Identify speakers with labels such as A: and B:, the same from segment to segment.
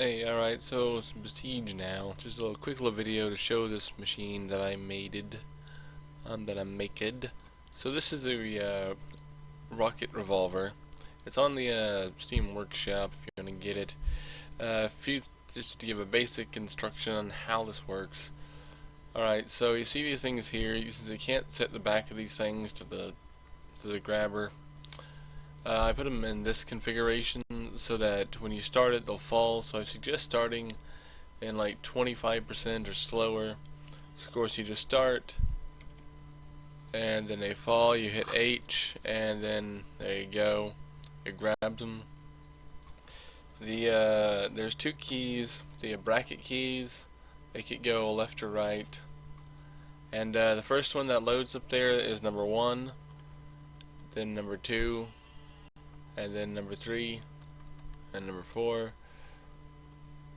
A: Hey, alright, so some Besiege now. Just a little quick little video to show this machine that I made, that I maked. So this is a rocket revolver. It's on the Steam Workshop if you want to get it. Just to give a basic instruction on how this works. Alright, so you see these things here. Since you can't set the back of these things to the grabber, I put them in this configuration so that when you start it, they'll fall. So I suggest starting in like 25% or slower. So of course you just start, and then they fall. You hit H, and then there you go. It grabs them. There's two keys. The bracket keys make it go left or right. And the first one that loads up there is number 1, then number 2, and then number 3, and number 4.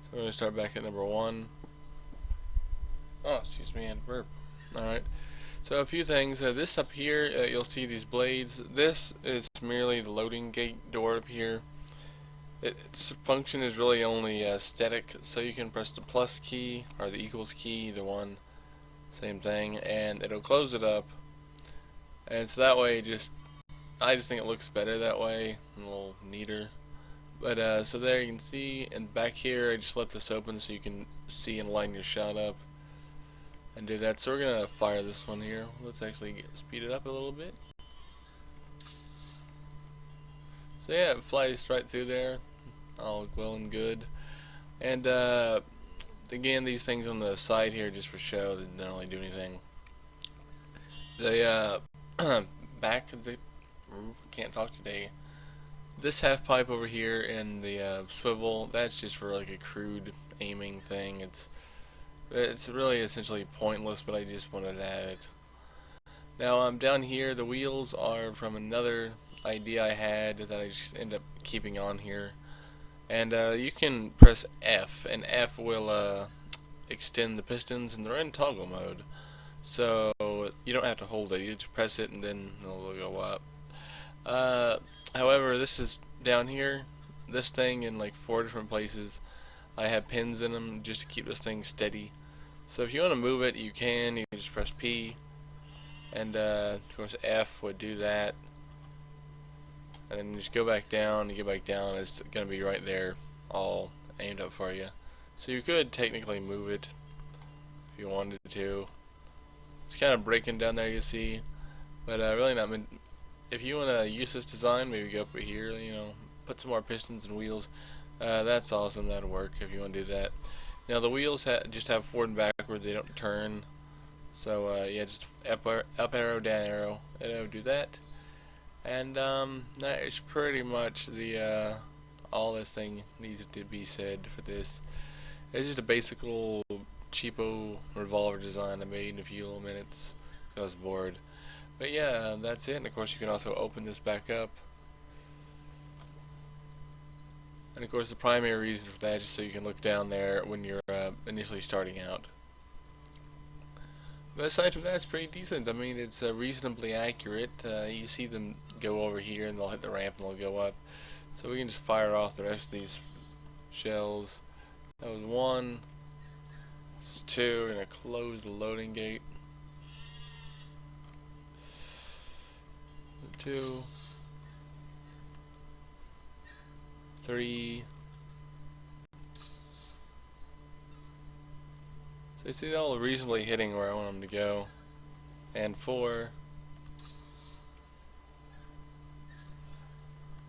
A: So we're going to start back at number 1. Oh, excuse me, I had a burp. Alright, so a few things. This up here, you'll see these blades. This is merely the loading gate door up here. Its function is really only static, so you can press the plus key or the equals key, the one, same thing, and it'll close it up. And so that way, I just think it looks better that way, a little neater. But so there you can see, and back here I just left this open so you can see and line your shot up and do that. So we're gonna fire this one here. Let's actually speed it up a little bit. So yeah, it flies right through there, all well and good. And again, these things on the side here just for show, they don't really do anything. The back of the can't talk today. This half pipe over here in the swivel, that's just for like a crude aiming thing. It's really essentially pointless, but I just wanted to add it. Now down here, the wheels are from another idea I had that I just end up keeping on here. And you can press F, and F will extend the pistons, and they're in toggle mode. So you don't have to hold it, you just press it and then it'll go up. However, this is down here, this thing in like 4 different places. I have pins in them just to keep this thing steady. So if you want to move it, you can just press P, and of course F would do that. And then just go back down, and get back down, it's going to be right there, all aimed up for you. So you could technically move it if you wanted to. It's kind of breaking down there, you see, but really not. If you want to use this design, maybe go up here, put some more pistons and wheels. That's awesome, that'll work if you want to do that. Now the wheels just have forward and backward, they don't turn. So yeah, just up arrow, down arrow, it'll do that. And that is pretty much the all this thing needs to be said for this. It's just a basic little cheapo revolver design I made in a few little minutes because I was bored. But yeah, that's it. And of course you can also open this back up. And of course the primary reason for that is so you can look down there when you're initially starting out. But aside from that, it's pretty decent. I mean, it's reasonably accurate. You see them go over here and they'll hit the ramp and they'll go up. So we can just fire off the rest of these shells. That was 1. This is 2. We're going to close the loading gate. 2. 3. So you see they're all reasonably hitting where I want them to go. And 4.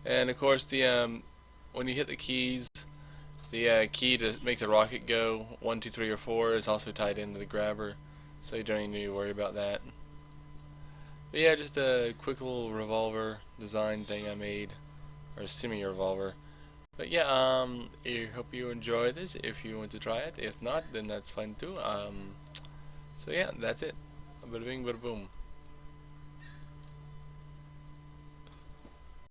A: And of course the when you hit the keys, the key to make the rocket go 1, 2, 3, or 4 is also tied into the grabber, so you don't even need to worry about that. But yeah, just a quick little revolver design thing I made, or semi-revolver. But yeah, I hope you enjoy this if you want to try it. If not, then that's fine too. So yeah, that's it. Bada bing, bada boom.